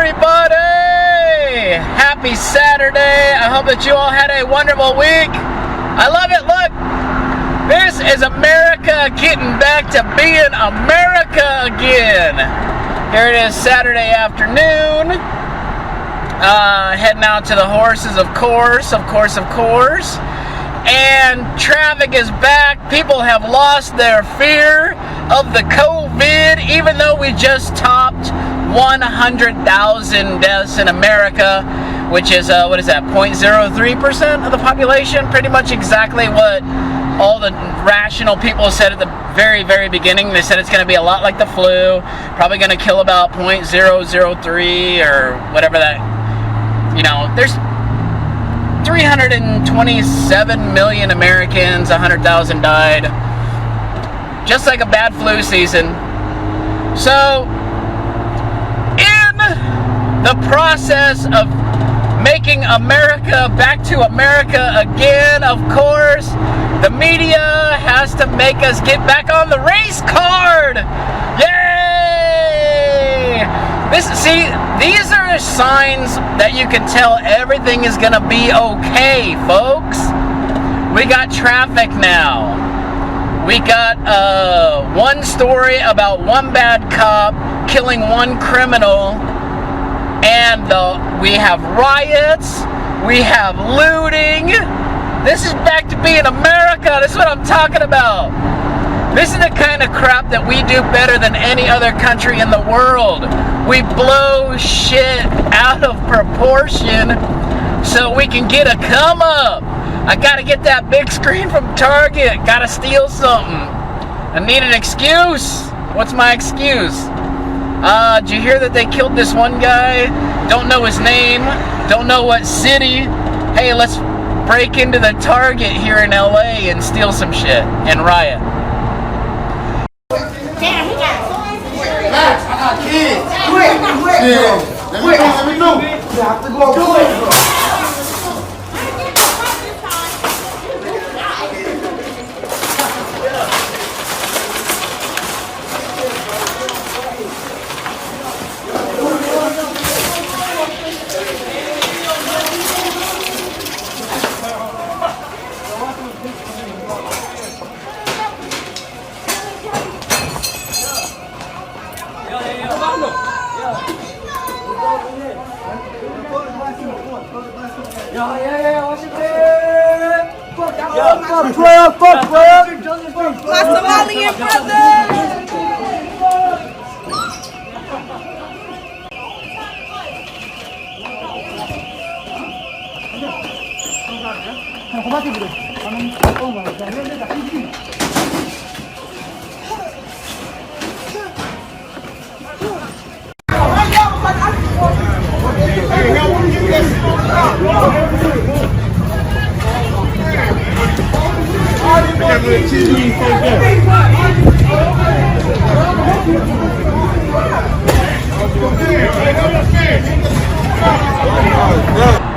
everybody! Happy Saturday. I hope that you all had a wonderful week. I love it. Look, this is America getting back to being America again. Here it is, Saturday afternoon. Heading out to the horses, of course. And traffic is back. People have lost their fear of the COVID, even though we just topped 100,000 deaths in America, which is, 0.03% of the population? Pretty much exactly what all the rational people said at the very, very beginning. They said it's going to be a lot like the flu, probably going to kill about 0.003 or whatever that, there's 327 million Americans, 100,000 died, just like a bad flu season. So, in the process of making America back to America again, of course, the media has to make us get back on the race card. Yay! These are signs that you can tell everything is gonna be okay, folks. We got traffic now. We got one story about one bad cop killing one criminal, and we have riots, we have looting. This is back to being America. This is what I'm talking about. This is the kind of crap that we do better than any other country in the world. We blow shit out of proportion so we can get a come up. I gotta get that big screen from Target. Gotta steal something. I need an excuse. What's my excuse? Did you hear that they killed this one guy? Don't know his name. Don't know what city. Hey, let's break into the Target here in LA and steal some shit and riot. Damn, we got Max, I got kids. Quick. Let me know. You have to go quick. my Somalian brothers.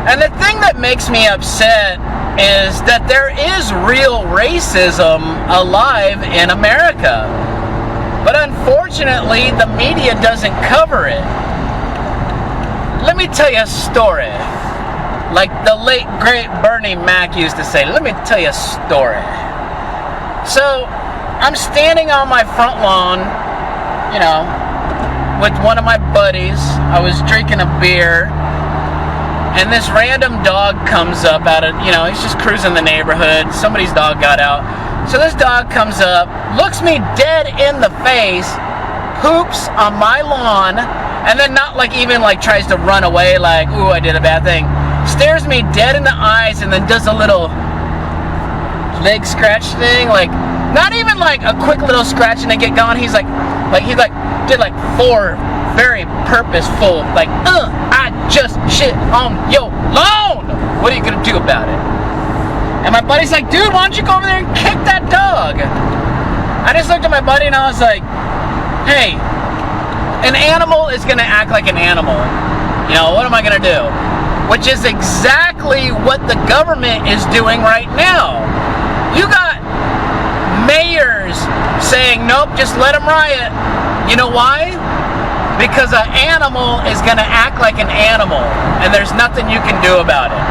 And the thing that makes me upset is that there is real racism alive in America. But unfortunately, the media doesn't cover it. Let me tell you a story. Like the late, great Bernie Mac used to say, let me tell you a story. So, I'm standing on my front lawn, with one of my buddies. I was drinking a beer. And this random dog comes up out of, he's just cruising the neighborhood. Somebody's dog got out. So this dog comes up, looks me dead in the face, poops on my lawn, and then not even tries to run away like, ooh, I did a bad thing. Stares me dead in the eyes and then does a little leg scratch thing. Not even a quick little scratch and then get gone. He did 4 very purposeful, I just shit on your lawn. What are you gonna do about it? And my buddy's like, dude, why don't you go over there and kick that dog? I just looked at my buddy and I was like, hey, an animal is gonna act like an animal. What am I gonna do? Which is exactly what the government is doing right now. You got mayors saying, nope, just let them riot. You know why? because an animal is going to act like an animal, and there's nothing you can do about it.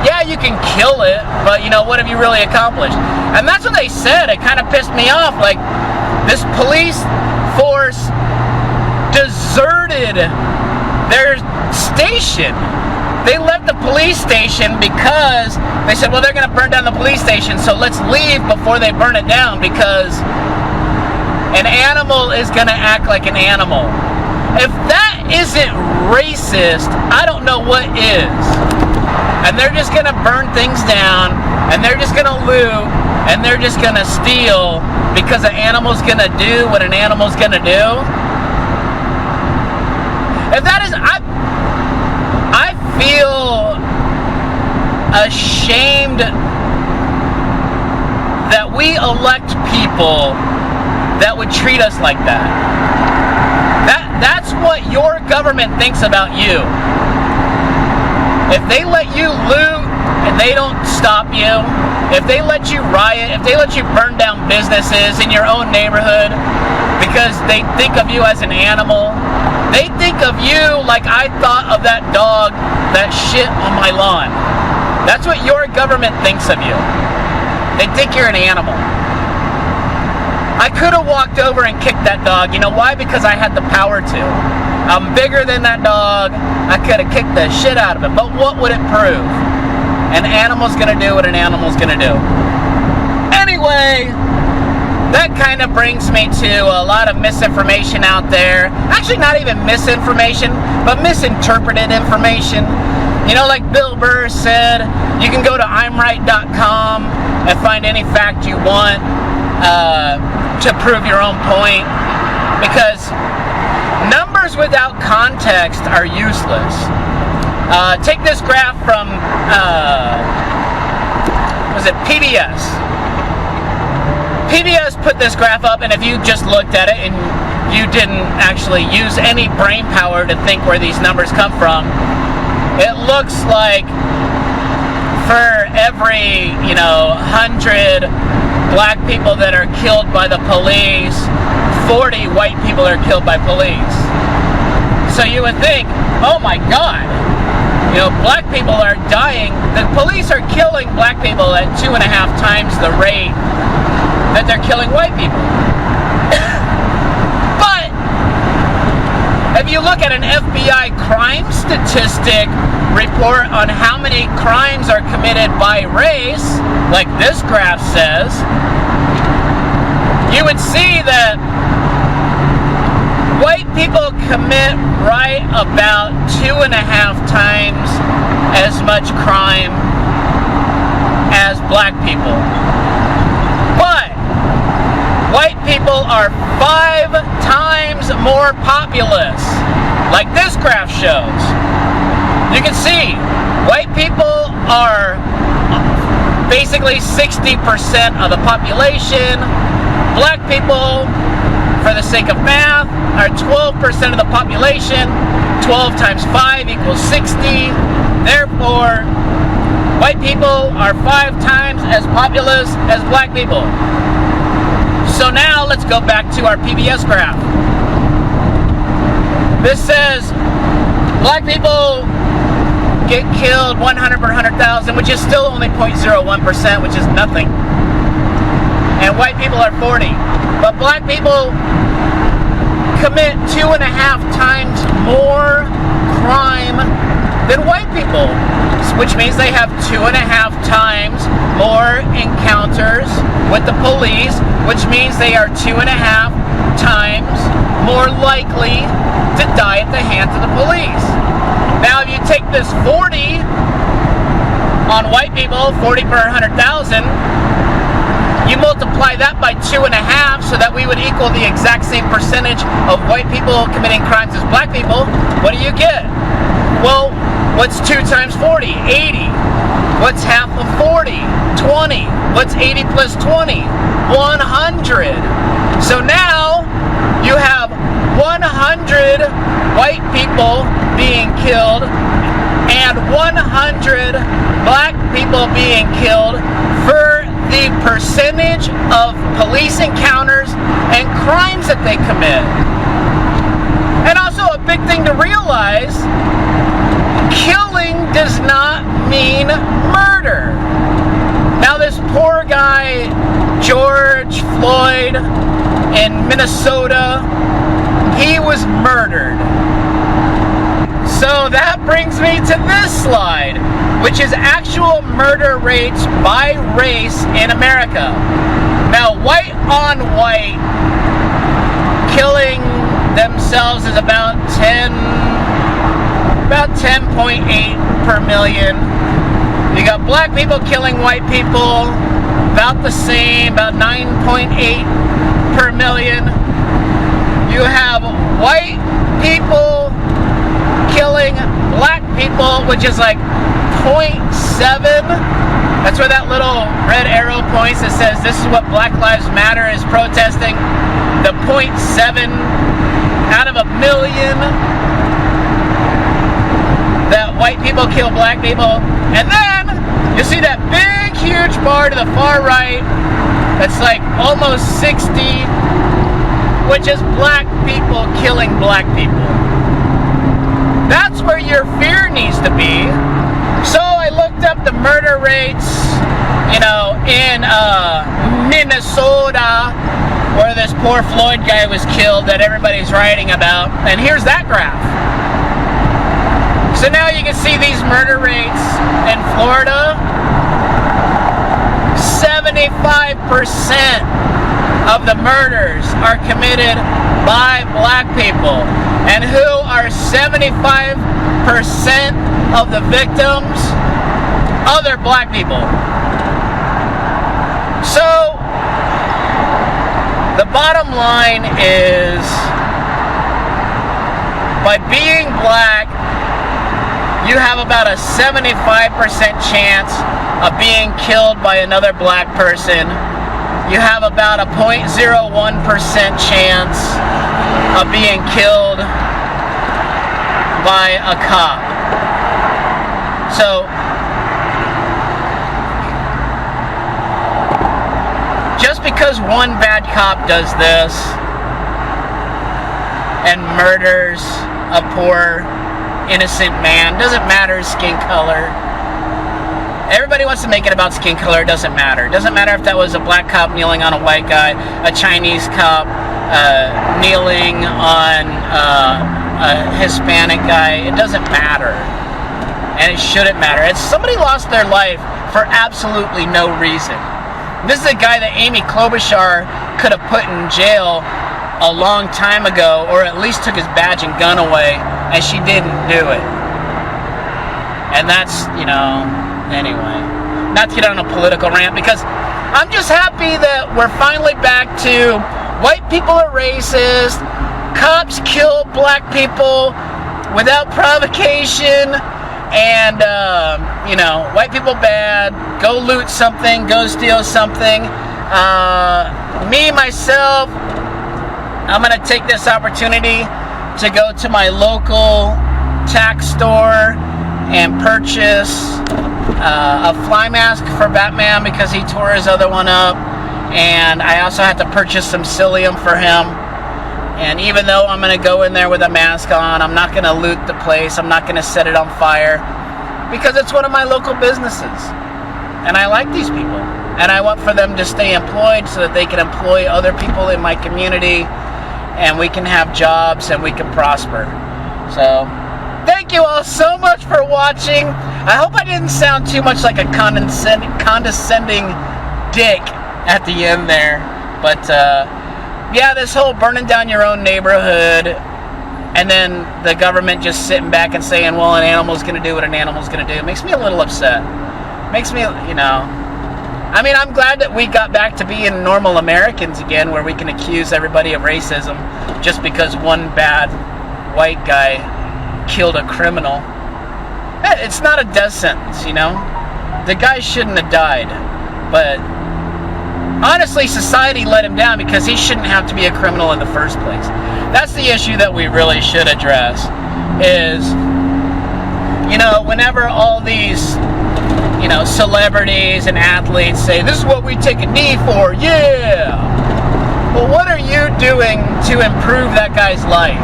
Yeah, you can kill it, but you know, what have you really accomplished? And that's what they said. It kind of pissed me off. Like, this police force deserted their station. They left the police station because they said, well, they're going to burn down the police station, so let's leave before they burn it down, because an animal is going to act like an animal. If that isn't racist, I don't know what is. And they're just going to burn things down, and they're just going to loot, and they're just going to steal because an animal's going to do what an animal's going to do. If that is, I feel ashamed that we elect people that would treat us like that. That's what your government thinks about you. If they let you loot and they don't stop you, if they let you riot, if they let you burn down businesses in your own neighborhood because they think of you as an animal, they think of you like I thought of that dog that shit on my lawn. That's what your government thinks of you. They think you're an animal. I could have walked over and kicked that dog. You know why? Because I had the power to. I'm bigger than that dog. I could have kicked the shit out of it. But what would it prove? An animal's gonna do what an animal's gonna do. Anyway, that kind of brings me to a lot of misinformation out there. Actually, not even misinformation, but misinterpreted information. You know, like Bill Burr said, you can go to imright.com and find any fact you want to prove your own point, because numbers without context are useless. Take this graph from, was it PBS? PBS put this graph up, and if you just looked at it and you didn't actually use any brain power to think where these numbers come from, it looks like for every, 100 black people that are killed by the police, 40 white people are killed by police. So you would think, oh my God, black people are dying. The police are killing black people at 2.5 times the rate that they're killing white people. But if you look at an FBI crime statistic report on how many crimes are committed by race, like this graph says, you would see that white people commit right about 2.5 times as much crime as black people. But white people are 5 times more populous, like this graph shows. You can see white people are basically 60% of the population. Black people, for the sake of math, are 12% of the population. 12 times 5 equals 60. Therefore, white people are 5 times as populous as black people. So now let's go back to our PBS graph. This says black people get killed 100 per 100,000, which is still only 0.01%, which is nothing. And white people are 40. But black people commit 2.5 times more crime than white people, which means they have 2.5 times more encounters with the police, which means they are 2.5 times more likely to die at the hands of the police. Now, if you take this 40 on white people, 40 per 100,000, you multiply that by 2.5 so that we would equal the exact same percentage of white people committing crimes as black people. What do you get? Well, what's 2 times 40? 80. What's half of 40? 20. What's 80 plus 20? 100. So now you have 100 white people being killed and 100 black people being killed for the percentage of police encounters and crimes that they commit. And also a George Floyd in Minnesota, he was murdered. So that brings me to this slide, which is actual murder rates by race in America. Now, white on white killing themselves is about 10.8 per million. You got black people killing white people, about the same, about 9.8 per million. You have white people killing black people, which is like 0.7. That's where that little red arrow points that says this is what Black Lives Matter is protesting. The 0.7 out of a million that white people kill black people. And then you see that big, huge bar to the far right that's like almost 60, which is black people killing black people. That's where your fear needs to be. So I looked up the murder rates, you know, in Minnesota, where this poor Floyd guy was killed that everybody's writing about. And here's that graph. So now you can see these murder rates in Florida. 75% of the murders are committed by black people. And who are 75% of the victims? Other black people. So the bottom line is, by being black, you have about a 75% chance of being killed by another black person. You have about a 0.01% chance of being killed by a cop. So, just because one bad cop does this and murders a poor innocent man, doesn't matter his skin color. Everybody wants to make it about skin color. It doesn't matter. It doesn't matter if that was a black cop kneeling on a white guy, a Chinese cop kneeling on a Hispanic guy. It doesn't matter. And it shouldn't matter. It's somebody lost their life for absolutely no reason. This is a guy that Amy Klobuchar could have put in jail a long time ago, or at least took his badge and gun away, and she didn't do it. And that's, you know, anyway, not to get on a political rant, because I'm just happy that we're finally back to white people are racist, cops kill black people without provocation, and, you know, white people bad, go loot something, go steal something. Me, myself, I'm going to take this opportunity to go to my local tack store and purchase a fly mask for Batman because he tore his other one up, and I also have to purchase some psyllium for him. And even though I'm going to go in there with a mask on, I'm not going to loot the place, I'm not going to set it on fire, because it's one of my local businesses, and I like these people, and I want for them to stay employed so that they can employ other people in my community, and we can have jobs and we can prosper. So thank you all so much for watching. I hope I didn't sound too much like a condescending dick at the end there. But yeah, this whole burning down your own neighborhood and then the government just sitting back and saying, well, an animal's going to do what an animal's going to do, makes me a little upset. Makes me, you know, I mean, I'm glad that we got back to being normal Americans again, where we can accuse everybody of racism just because one bad white guy killed a criminal. It's not a death sentence, you know? The guy shouldn't have died. But honestly, society let him down because he shouldn't have to be a criminal in the first place. That's the issue that we really should address, is, you know, whenever all these, you know, celebrities and athletes say, this is what we take a knee for, yeah! Well, what are you doing to improve that guy's life?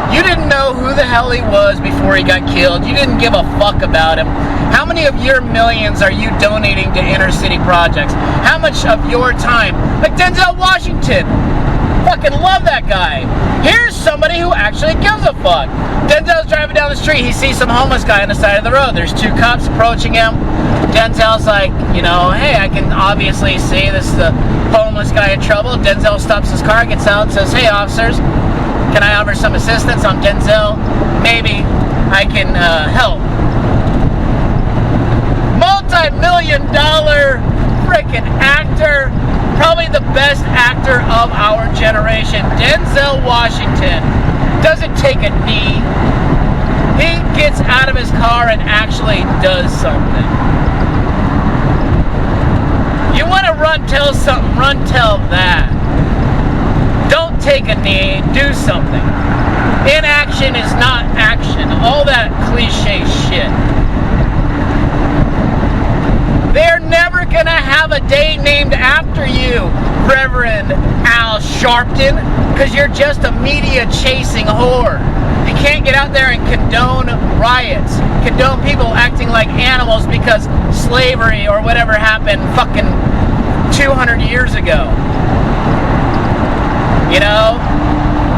You didn't know know who the hell he was before he got killed. You didn't give a fuck about him. How many of your millions are you donating to inner city projects? How much of your time? Like Denzel Washington. Fucking love that guy. Here's somebody who actually gives a fuck. Denzel's driving down the street. He sees some homeless guy on the side of the road. There's two cops approaching him. Denzel's like, you know, hey, I can obviously see this is the homeless guy in trouble. Denzel stops his car, gets out, and says, hey, officers, can I offer some assistance? I'm Denzel. Maybe I can help. Multi-million-dollar freaking actor. Probably the best actor of our generation. Denzel Washington doesn't take a knee. He gets out of his car and actually does something. You want to run, tell something, run, tell that. Don't take a knee, do something. Inaction is not action. All that cliche shit. They're never gonna have a day named after you, Reverend Al Sharpton, because you're just a media chasing whore. You can't get out there and condone riots, condone people acting like animals because slavery or whatever happened fucking 200 years ago. You know?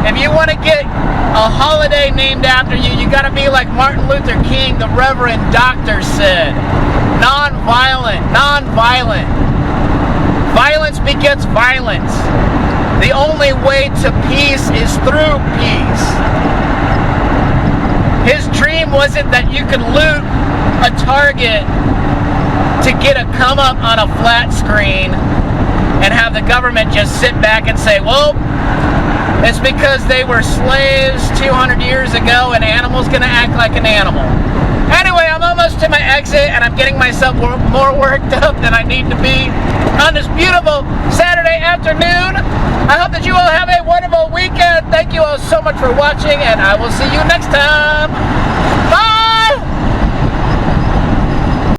If you want to get a holiday named after you, you got to be like Martin Luther King, the Reverend Doctor said. Non-violent, non-violent. Violence begets violence. The only way to peace is through peace. His dream wasn't that you could loot a Target to get a come up on a flat screen and have the government just sit back and say, well, it's because they were slaves 200 years ago and animals gonna act like an animal. Anyway, I'm almost to my exit and I'm getting myself more worked up than I need to be on this beautiful Saturday afternoon. I hope that you all have a wonderful weekend. Thank you all so much for watching and I will see you next time. Bye!